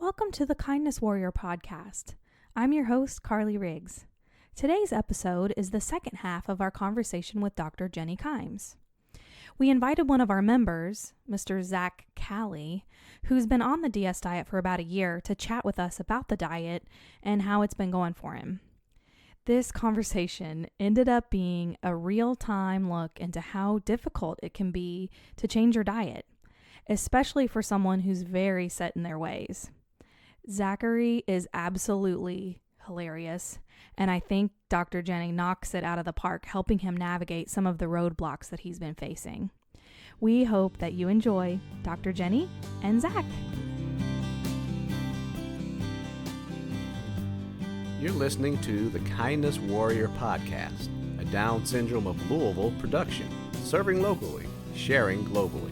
Welcome to the Kindness Warrior podcast. I'm your host, Kalley Riggs. Today's episode is the second half of our conversation with Dr. Jenny Kimes. We invited one of our members, Mr. Zach Kalley, who's been on the DS diet for about a year, to chat with us about the diet and how it's been going for him. This conversation ended up being a real-time look into how difficult it can be to change your diet, especially for someone who's very set in their ways. Zachary is absolutely hilarious, and I think Dr. Jenny knocks it out of the park, helping him navigate some of the roadblocks that he's been facing. We hope that you enjoy Dr. Jenny and Zach. You're listening to the Kindness Warrior Podcast, a Down Syndrome of Louisville production, serving locally, sharing globally.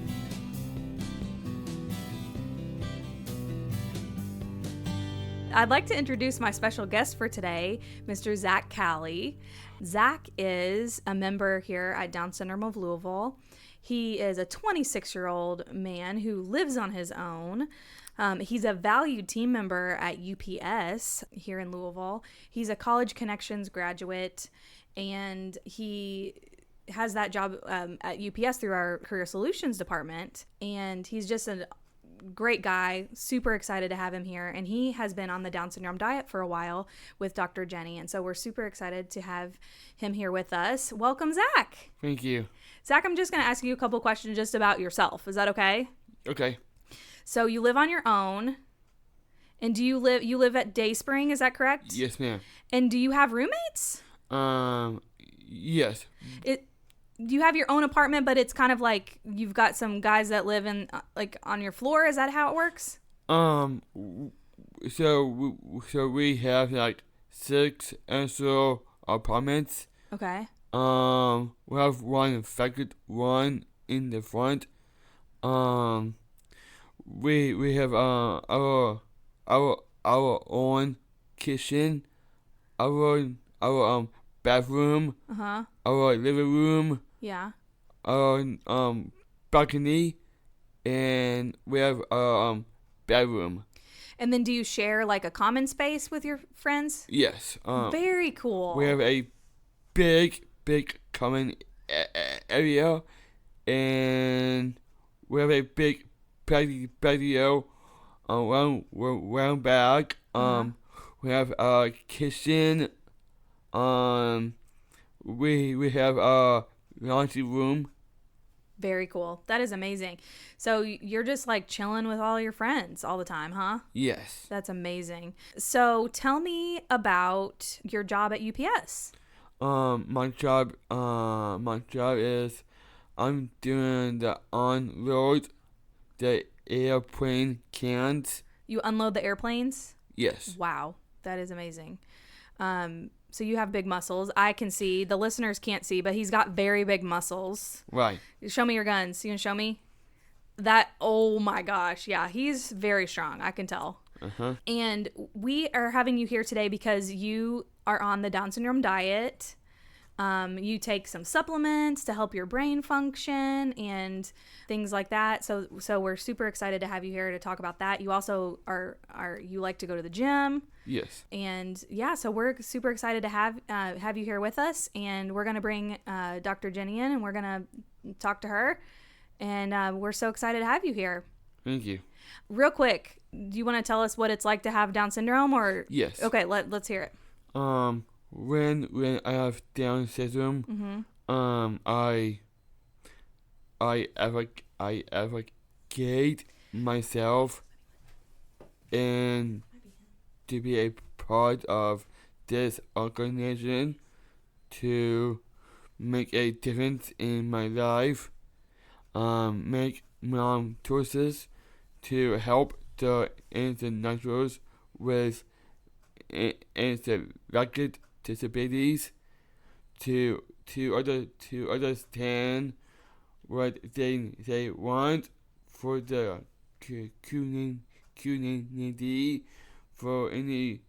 I'd like to introduce my special guest for today, Mr. Zach Kalley. Zach is a member here at Down Syndrome of Louisville. He is a 26-year-old man who lives on his own. He's a valued team member at UPS here in Louisville. He's a College Connections graduate, and he has that job at UPS through our Career Solutions department. And he's just a great guy, super excited to have him here. And he has been on the Down syndrome diet for a while with Dr. Jenny. And so we're super excited to have him here with us. Welcome, Zach. Thank you. Zach, I'm just going to ask you a couple questions just about yourself. Is that okay? Okay. So you live on your own, and you live at Dayspring, is that correct? Yes, ma'am. And do you have roommates? Yes. Do you have your own apartment, but it's kind of like you've got some guys that live in like on your floor? Is that how it works? So we have like 6 extra apartments. Okay. We have one second one in the front. We have our own kitchen, our bathroom, our living room, our balcony, and we have our bedroom. And then do you share like a common space with your friends? Yes. Very cool. We have a big common area, and we have a big patio round back. We have a kitchen. We have a laundry room. Very cool. That is amazing. So you're just like chilling with all your friends all the time, huh? Yes. That's amazing. So tell me about your job at UPS. My job is I'm doing the unload the airplane cans. You unload the airplanes? Yes. Wow. That is amazing. So you have big muscles. I can see. The listeners can't see, but he's got very big muscles. Right. Show me your guns. You can show me? That, oh my gosh. Yeah, he's very strong. I can tell. Uh-huh. And we are having you here today because you are on the Down syndrome diet. You take some supplements to help your brain function and things like that. So we're super excited to have you here to talk about that. You also you like to go to the gym. Yes. And yeah, so we're super excited to have you here with us, and we're going to bring Dr. Jenny in, and we're going to talk to her, and we're so excited to have you here. Thank you. Real quick, do you want to tell us what it's like to have Down syndrome, or? Yes. Okay, let's hear it. When I have Down syndrome, I advocate myself and to be a part of this organization to make a difference in my life, make choices to help the individuals with intellectual disabilities to understand what they want for the community, for any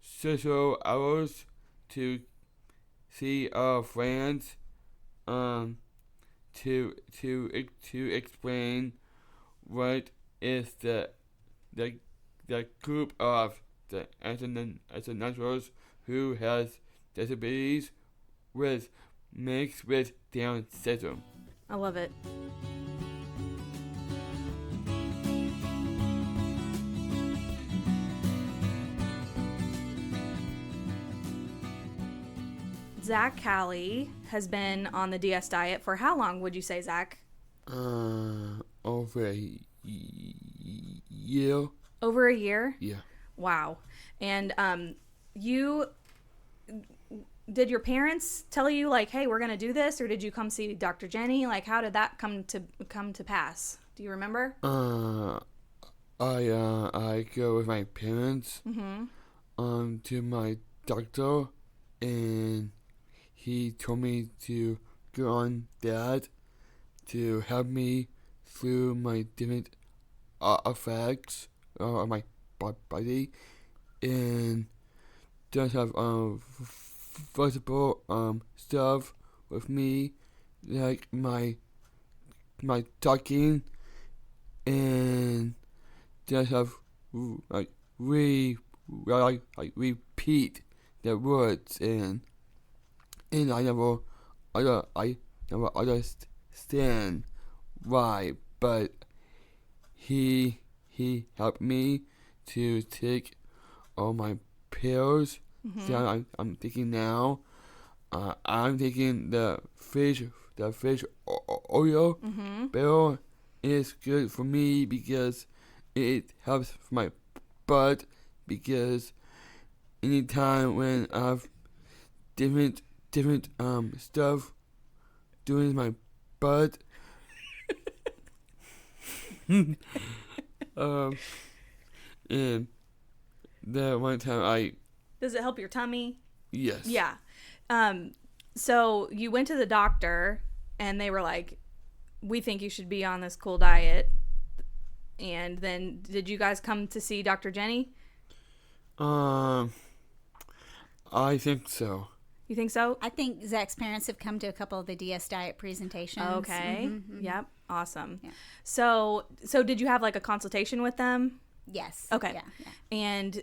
social hours, to see our friends, to explain what is the the group of the internationals who has disabilities with mixed with Down syndrome. I love it. Zach Kalley has been on the DS diet for how long, would you say, Zach? Over a year. Over a year? Yeah. Wow. And did your parents tell you, like, hey, we're going to do this? Or did you come see Dr. Jenny? Like, how did that come to pass? Do you remember? I go with my parents to my doctor, and he told me to go on that to help me through my different effects of my body, and just have visible stuff with me, like my talking, and just have like repeat the words, and I never understand why, but he helped me to take all my pills that I'm taking now. I'm taking the fish oil pill. It's good for me because it helps for my butt, because anytime when I have different stuff doing my butt, and the one time Does it help your tummy? Yes. Yeah. So you went to the doctor and they were like, we think you should be on this cool diet. And then did you guys come to see Dr. Jenny? I think so. You think so? I think Zach's parents have come to a couple of the DS diet presentations. Okay. Yep. Awesome. Yeah. So did you have like a consultation with them? Yes. Okay. Yeah. And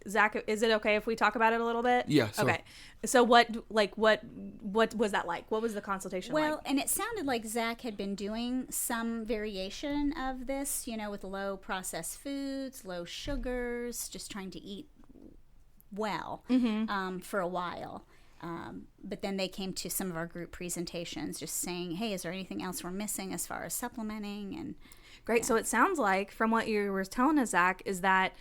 Zach, is it okay if we talk about it a little bit? Yeah. So. Okay. So what was that like? What was the consultation like? Well, and it sounded like Zach had been doing some variation of this, with low processed foods, low sugars, just trying to eat well for a while. But then they came to some of our group presentations just saying, hey, is there anything else we're missing as far as supplementing? And great. Yeah. So it sounds like, from what you were telling us, Zach, is that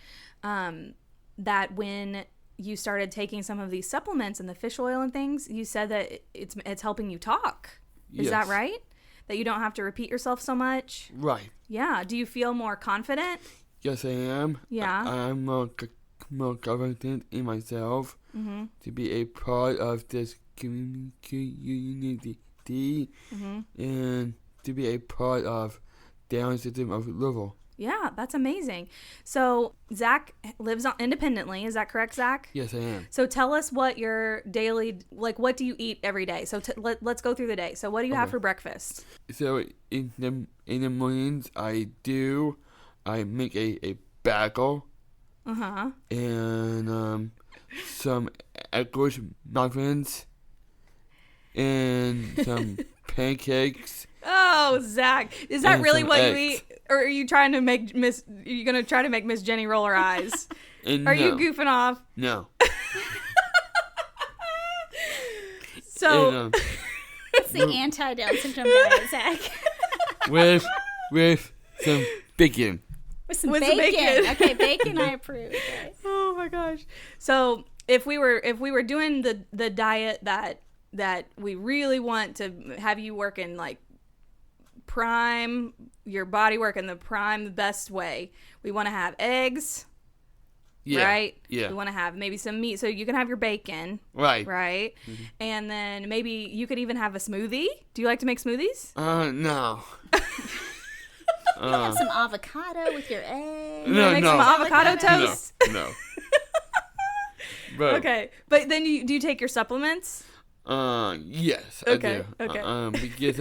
that when you started taking some of these supplements and the fish oil and things, you said that it's helping you talk. Is Yes. that right? That you don't have to repeat yourself so much? Right. Yeah. Do you feel more confident? Yes, I am. Yeah. I'm more confident in myself to be a part of this community and to be a part of Down syndrome of Louisville. Yeah, that's amazing. So Zach lives independently. Is that correct, Zach? Yes, I am. So tell us what your daily, what do you eat every day? So let's go through the day. So what do you have for breakfast? So in the mornings, I make a bagel. And some English muffins and some pancakes. Oh, Zach, is that And really some what eggs. you eat? Or are you trying to make you're going to try to make Miss Jenny roll her eyes? Are you goofing off? No. So And, it's the anti-Down syndrome diet, Zach. with some bacon. With some With some bacon. bacon. Okay, bacon I approve. Okay. oh my gosh. So if we were doing the diet that we really want to have you work in, like, prime, your body work in the best way, we want to have eggs, Yeah. right? Yeah. We want to have maybe some meat, so you can have your bacon, Right. right? And then maybe you could even have a smoothie. Do you like to make smoothies? No. Have some avocado with your eggs. You wanna make some avocado Avocado. toast? No. But, Okay, but then do you take your supplements? Yes, Okay, I do. okay. Because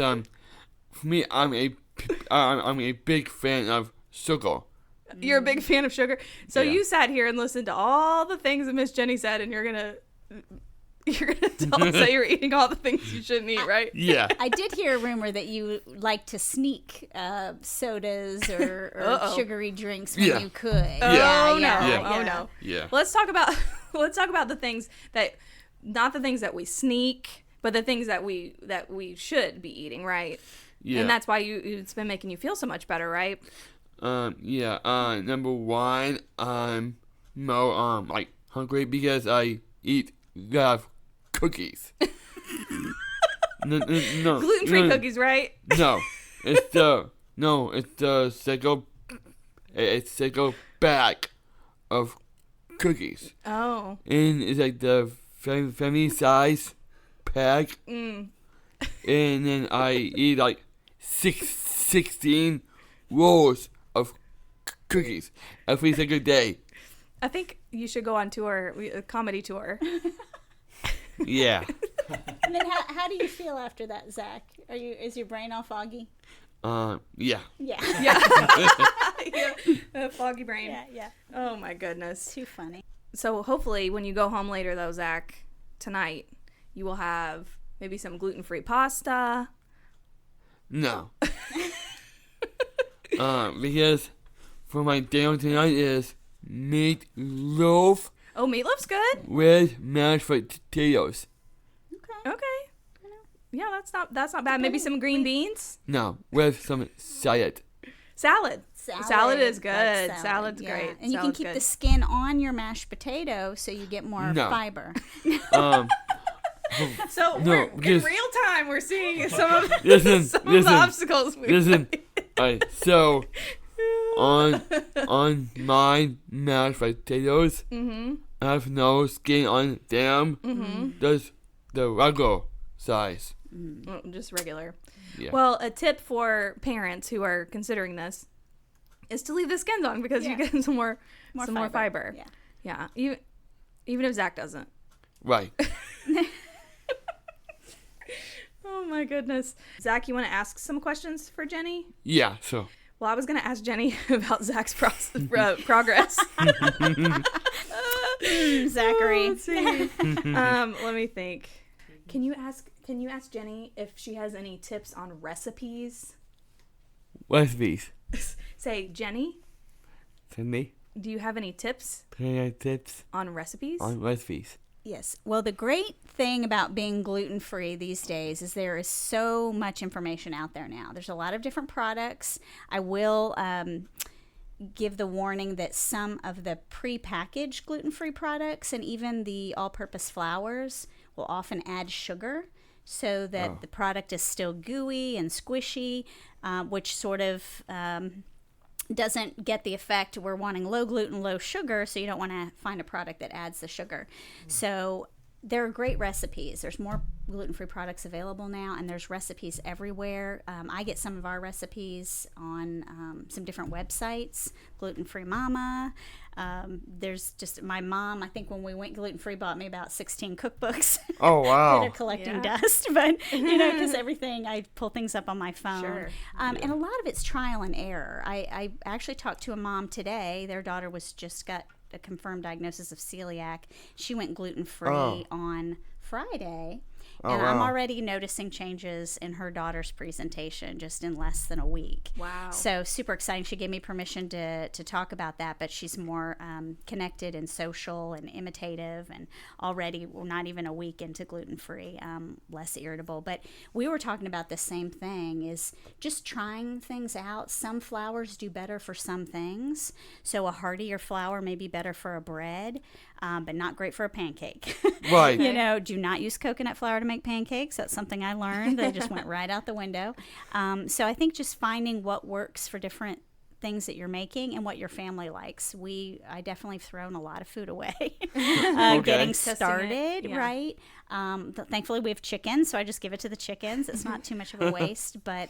for me, I'm a big fan of sugar. You're a big fan of sugar. So Yeah. you sat here and listened to all the things that Miss Jenny said, and you're gonna tell us that you're eating all the things you shouldn't eat, right? Yeah. I did hear a rumor that you like to sneak sodas or sugary drinks when Yeah. you could. Yeah. Oh no! Yeah. Oh no! Yeah. Let's talk about the things that, not the things that we sneak, but the things that we should be eating, right? Yeah. And that's why it's been making you feel so much better, right? Yeah. Number one, I'm more like hungry because I eat a lot of cookies. No. Gluten-free cookies, right? No, it's the single bag of cookies, Oh. and it's like the family size pack, and then I eat like 16 rolls of cookies every single day. I think you should go on tour, a comedy tour. Yeah. And then how do you feel after that, Zach? Is your brain all foggy? Yeah. Yeah. Yeah. A foggy brain. Yeah. Oh my goodness. Too funny. So hopefully when you go home later though, Zach, tonight, you will have maybe some gluten-free pasta. No. Because for my dinner tonight is meatloaf Oh, meatloaf's good. with mashed potatoes. Okay. Yeah, that's not bad. Maybe some green beans. No, with some salad. Salad. Salad is good. Like Salad's yeah. great. And you can Salad's keep good. the skin on your mashed potato so you get more No. fiber. So No, we're, in because- real time, we're seeing some of Listen, some of the listen, obstacles. Listen, alright, so on my mashed potatoes, I have no skin on them. Just the regular size. Well, just regular. Yeah. Well, a tip for parents who are considering this is to leave the skins on because you get some more fiber. Yeah. Yeah. Even if Zach doesn't. Right. Oh my goodness. Zach, you want to ask some questions for Jenny? Yeah. So. Well, I was going to ask Jenny about Zach's progress. Zachary. Let's see. Let me think. Can you ask Jenny if she has any tips on recipes? Recipes. Say, Jenny, Send me. do you have any tips Tips on recipes? on recipes. Yes. Well, the great thing about being gluten-free these days is there is so much information out there now. There's a lot of different products. I will give the warning that some of the pre-packaged gluten-free products and even the all-purpose flours will often add sugar so that the product is still gooey and squishy, which sort of doesn't get the effect. We're wanting low gluten, low sugar, so you don't want to find a product that adds the sugar. So there are great recipes. There's more gluten-free products available now, and there's recipes everywhere. I get some of our recipes on some different websites. Gluten-free Mama. There's just my mom. I think when we went gluten-free, bought me about 16 cookbooks. Oh That wow. are collecting dust, but because everything, I pull things up on my phone. Sure. And a lot of it's trial and error. I actually talked to a mom today. Their daughter just got a confirmed diagnosis of celiac. She went gluten-free on Friday. And I'm already noticing changes in her daughter's presentation just in less than a week. Wow. So super exciting. She gave me permission to talk about that, but she's more connected and social and imitative, and already we're not even a week into gluten-free, less irritable. But we were talking about the same thing, is just trying things out. Some flours do better for some things. So a heartier flour may be better for a bread, but not great for a pancake. Right. Do not use coconut flour to make pancakes. That's something I learned. They just went right out the window. So I think just finding what works for different things that you're making and what your family likes. I definitely have thrown a lot of food away getting started, right? Thankfully, we have chickens, so I just give it to the chickens. It's not too much of a waste, but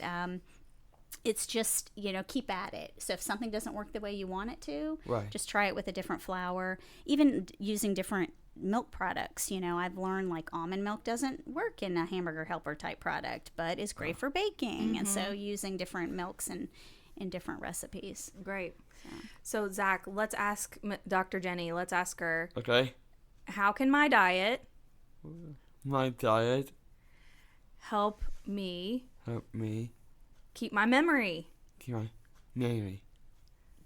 it's just, keep at it. So if something doesn't work the way you want it to, just try it with a different flour. Even using different milk products. I've learned like almond milk doesn't work in a Hamburger Helper type product, but is great for baking. And so using different milks in different recipes. Great. So. So Zach, let's ask Dr. Jenny. Let's ask her. Okay. How can my diet help me keep my memory? Keep my memory.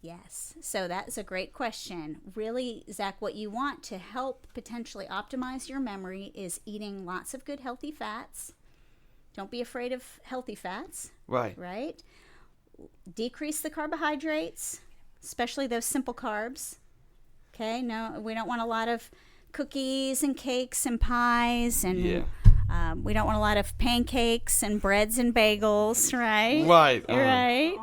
Yes. So that's a great question. Really, Zach, what you want to help potentially optimize your memory is eating lots of good healthy fats. Don't be afraid of healthy fats. Right. Right? Decrease the carbohydrates, especially those simple carbs. Okay? No, we don't want a lot of cookies and cakes and pies and we don't want a lot of pancakes and breads and bagels, right? Right. Right.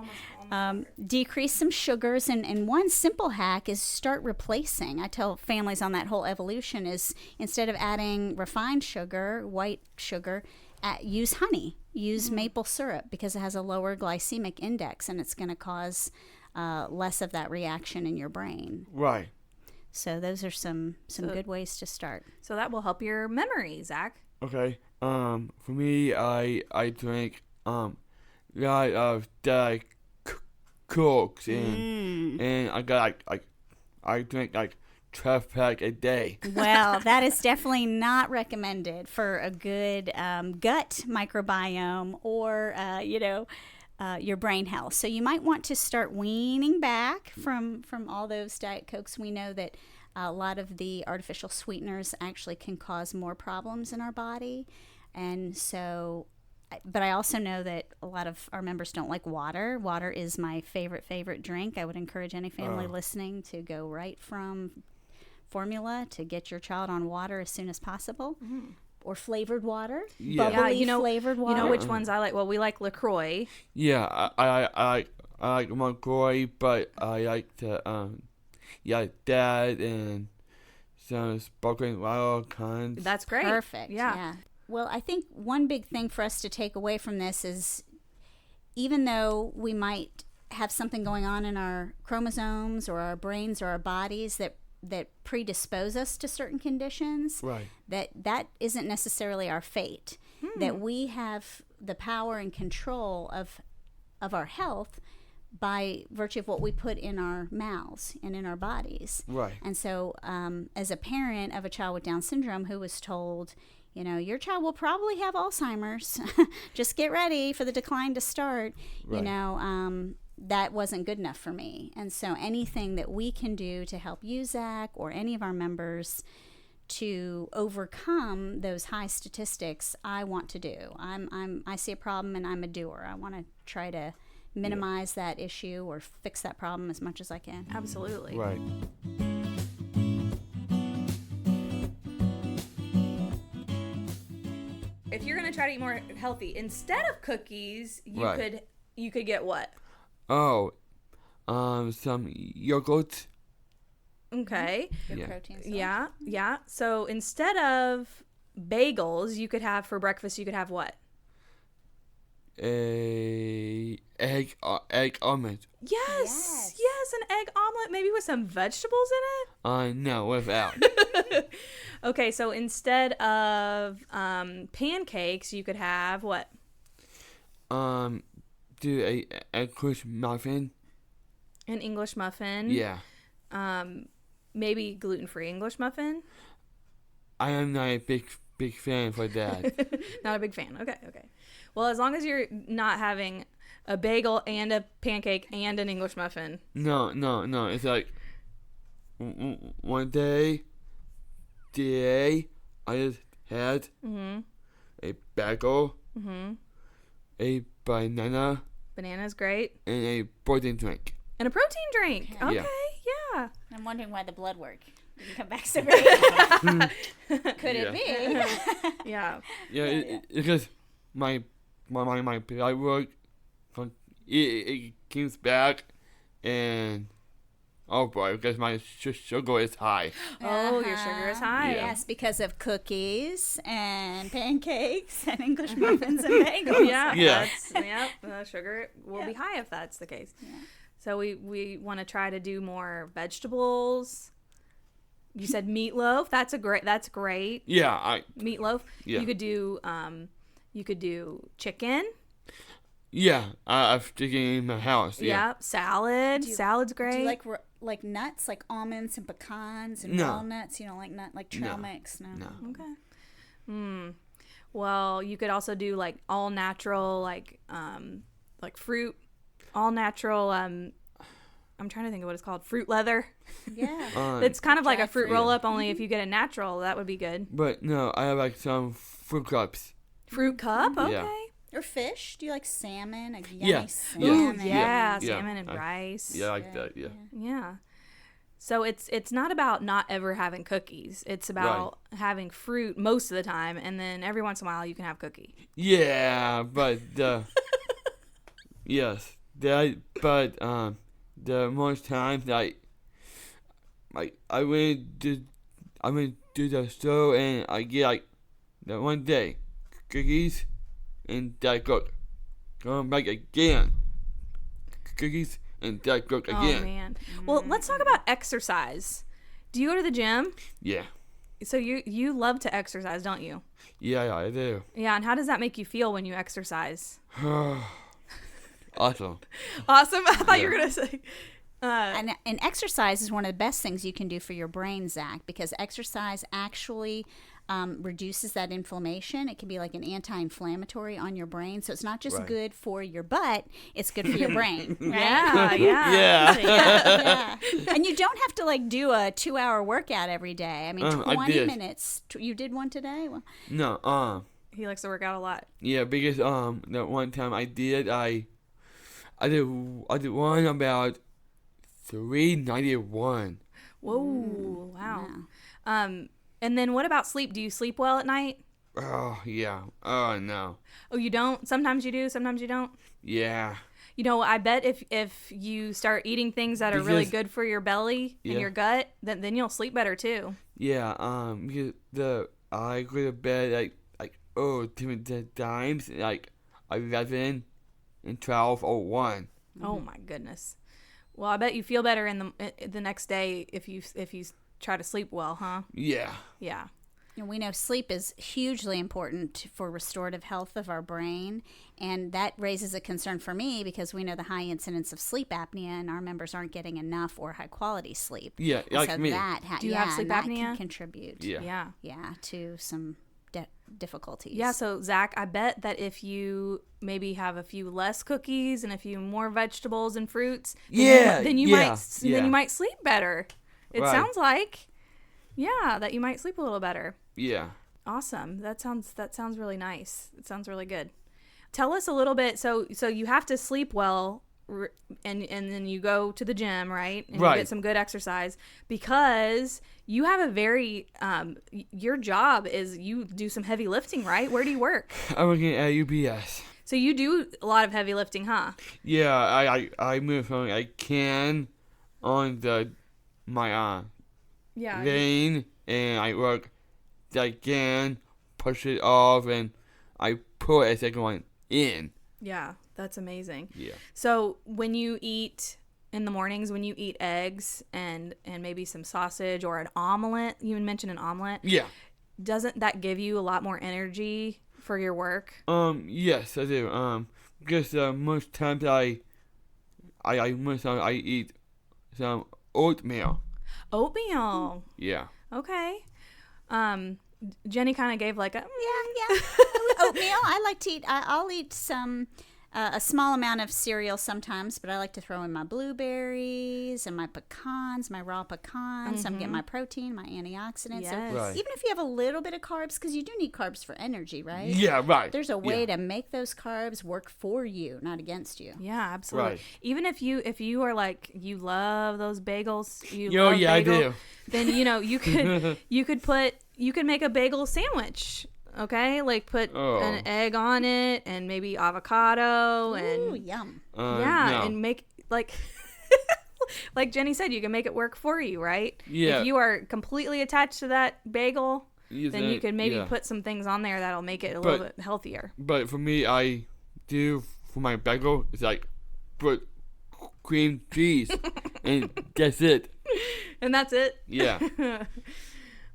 Decrease some sugars, and one simple hack is start replacing. I tell families on that whole evolution is instead of adding refined sugar, white sugar, use honey, use maple syrup because it has a lower glycemic index and it's going to cause less of that reaction in your brain. Right. So those are some good ways to start. So that will help your memory, Zach. Okay. For me, I drink a lot of Diet Cokes and I got I drink 12 pack a day. Well, that is definitely not recommended for a good gut microbiome or your brain health. So you might want to start weaning back from all those Diet Cokes. We know that a lot of the artificial sweeteners actually can cause more problems in our body. And so, but I also know that a lot of our members don't like water. Water is my favorite drink. I would encourage any family listening to go right from formula to get your child on water as soon as possible. Or flavored water. Yeah. Bubbly flavored water. You know which ones I like? Well, we like LaCroix. Yeah, I like LaCroix, but I like to that and some sparkling water kinds. That's great. Perfect. Yeah. Well, I think one big thing for us to take away from this is even though we might have something going on in our chromosomes or our brains or our bodies that predispose us to certain conditions, right, that isn't necessarily our fate. That we have the power and control of our health by virtue of what we put in our mouths and in our bodies. Right. And so as a parent of a child with Down syndrome who was told, your child will probably have Alzheimer's, just get ready for the decline to start, right, that wasn't good enough for me. And so anything that we can do to help you, Zach, or any of our members to overcome those high statistics, I want to do. I see a problem and I'm a doer. I want to try to minimize that issue or fix that problem as much as I can. Absolutely. right. If you're gonna try to eat more healthy, instead of cookies, you could get what? Oh, some yogurt. Okay. Good protein source. Yeah. So instead of bagels, you could have for breakfast. You could have what? A egg omelet. Yes, an egg omelet, maybe with some vegetables in No, without. it. Okay, so instead of pancakes, you could have what? Do a English muffin. An English muffin. Yeah. Maybe gluten-free English muffin. I am not a big fan for that. Not a big fan. Okay. Well, as long as you're not having a bagel and a pancake and an English muffin. No. It's like one day I just had a bagel, a banana. Banana's great. And a protein drink. And a protein drink. Yeah. Okay, yeah. I'm wondering why the blood work didn't come back so great. Could it be? Yeah. Yeah, it's because my blood work, it comes back, and oh boy, because my sugar is high. Oh, your sugar is high. Yeah. Yes, because of cookies and pancakes and English muffins and bagels. Yeah. Sugar will be high if that's the case. Yeah. So we want to try to do more vegetables. You said meatloaf. That's great. Yeah, Meatloaf. Yeah. You could do chicken. Yeah, I'm sticking in my house. Yeah. Yep. Salad. Salad's great. Do you like nuts, like almonds and pecans and walnuts? You don't like trail mix? No. Okay. Well, you could also do like all natural, like fruit, all natural. I'm trying to think of what it's called. Fruit leather. Yeah. It's kind of like a fruit fruit. roll up, only if you get a natural, that would be good. But no, I have like some fruit cups. Fruit cup. Okay. Yeah. Or fish? Do you like salmon? Like yummy Yeah. salmon. Yeah, Yeah. salmon and rice. Yeah, I like that. Yeah. Yeah. So it's not about not ever having cookies. It's about having fruit most of the time, and then every once in a while you can have cookie. Yeah, but yes, the most times I went to the store and I get like the one day cookies and Diet Coke. Come back again, cookies and Diet Coke again. Oh man. Well, let's talk about exercise. Do you go to the gym? Yeah. So you love to exercise, don't you? Yeah, I do. Yeah, and how does that make you feel when you exercise? Awesome. Awesome. I thought you were gonna say. And exercise is one of the best things you can do for your brain, Zach, because exercise actually reduces that inflammation. It can be like an anti-inflammatory on your brain. So it's not just good for your butt, it's good for your brain. Right? Yeah. Yeah. And you don't have to like do a 2-hour workout every day. I mean, 20 minutes. You did one today? Well, No, He likes to work out a lot. yeah, because that one time I did one about 391. Whoa! Wow. And then what about sleep? Do you sleep well at night? Oh yeah. Oh no. Oh, you don't? Sometimes you do, sometimes you don't? Yeah. You know, I bet if you start eating things that are really good for your belly and your gut, then you'll sleep better too. Yeah. Because I go to bed like different times, like 11 and 12 or 1. Oh my goodness. Well, I bet you feel better in the next day if you try to sleep well, huh? Yeah. Yeah. And we know sleep is hugely important for restorative health of our brain, and that raises a concern for me because we know the high incidence of sleep apnea, and our members aren't getting enough or high quality sleep. Yeah, and like so me. Do you have sleep that apnea? can contribute. Yeah. Yeah. To some difficulties. Yeah, so Zach, I bet that if you maybe have a few less cookies and a few more vegetables and fruits, then you might sleep better. It sounds like, that you might sleep a little better. Yeah. Awesome. That sounds really nice. It sounds really good. Tell us a little bit. So you have to sleep well, and then you go to the gym, right? And you get some good exercise because you have a very your job is you do some heavy lifting, right? Where do you work? I'm working at UPS. So you do a lot of heavy lifting, huh? Yeah, I move from I can on my lane, and I work I can push it off, and I put a second one in. Yeah, that's amazing. Yeah. So when you eat in the mornings, when you eat eggs and maybe some sausage or an omelet, you mentioned an omelet. Yeah. Doesn't that give you a lot more energy for your work? Yes, I do. Because most times I eat some oatmeal. Oatmeal. Yeah. Okay. Jenny kind of gave like a Yeah. Oatmeal. I like to eat. I'll eat some a small amount of cereal sometimes, but I like to throw in my blueberries and my pecans, my raw pecans. I'm getting my protein, my antioxidants. Yes. So Right. even if you have a little bit of carbs, because you do need carbs for energy, right? Yeah, right. There's a way to make those carbs work for you, not against you. Yeah, absolutely. Right. Even if you are like you love those bagels, I do. Then you could make a bagel sandwich. Okay, like put an egg on it and maybe avocado and Ooh, yum. and make like like Jenny said, you can make it work for you, right? Yeah. If you are completely attached to that bagel, You then you can maybe put some things on there that'll make it a little bit healthier. But for me, I do for my bagel, it's like put cream cheese, and that's it. And that's it. Yeah.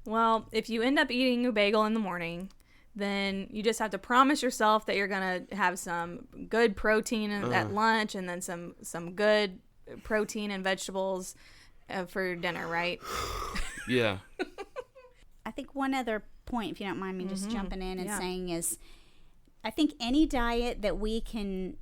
Well, if you end up eating a bagel in the morning, then you just have to promise yourself that you're going to have some good protein at lunch, and then some good protein and vegetables for dinner, right? Yeah. I think one other point, if you don't mind me just jumping in and saying, is I think any diet that we can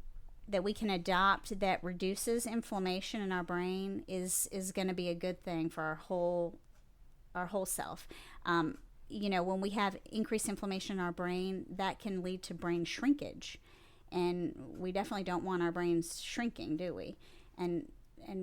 adopt that reduces inflammation in our brain is going to be a good thing for our whole self. When we have increased inflammation in our brain, that can lead to brain shrinkage, and we definitely don't want our brains shrinking, do we? And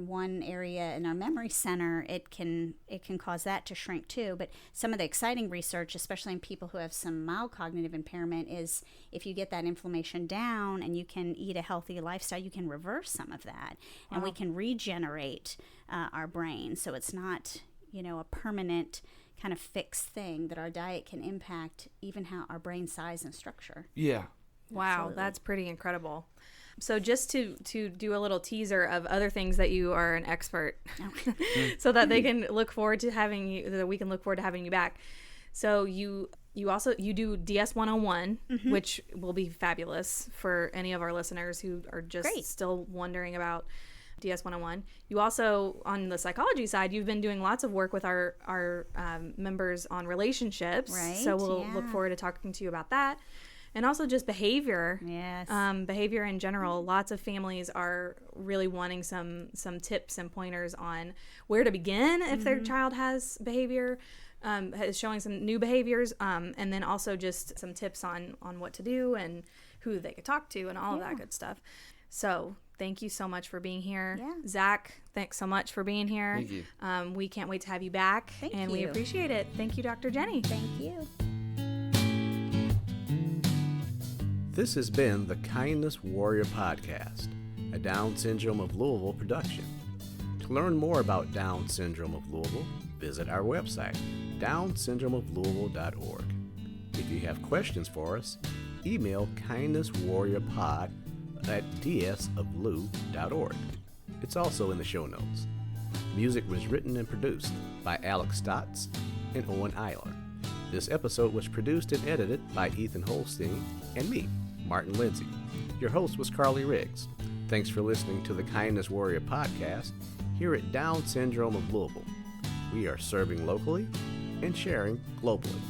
one area in our memory center, it can cause that to shrink too. But some of the exciting research, especially in people who have some mild cognitive impairment, is if you get that inflammation down and you can eat a healthy lifestyle, you can reverse some of that. Wow. And we can regenerate our brain. So it's not, a permanent kind of fixed thing, that our diet can impact even how our brain size and structure. Yeah. Wow, Absolutely. That's pretty incredible. So just to do a little teaser of other things that you are an expert, so that they can look forward to having you, that we can look forward to having you back. So you do DS 101, which will be fabulous for any of our listeners who are just still wondering about DS 101. You also, on the psychology side, you've been doing lots of work with our members on relationships. Right. So we'll look forward to talking to you about that. And also just behavior. Yes. Behavior in general. Lots of families are really wanting some tips and pointers on where to begin if their child has behavior, is showing some new behaviors, and then also just some tips on what to do and who they could talk to and all of that good stuff. So thank you so much for being here. Yeah. Zach, thanks so much for being here. Thank you. We can't wait to have you back. Thank we you. appreciate it. Thank you, Dr. Jenny. Thank you. This has been the Kindness Warrior Podcast, a Down Syndrome of Louisville production. To learn more about Down Syndrome of Louisville, visit our website, downsyndromeoflouisville.org. If you have questions for us, email kindnesswarriorpod@dsoflou.org. It's also in the show notes. Music was written and produced by Alex Stotts and Owen Eiler. This episode was produced and edited by Ethan Holstein and me, Martin Lindsay. Your host was Kalley Riggs. Thanks for listening to the Kindness Warrior Podcast here at Down Syndrome of Louisville. We are serving locally and sharing globally.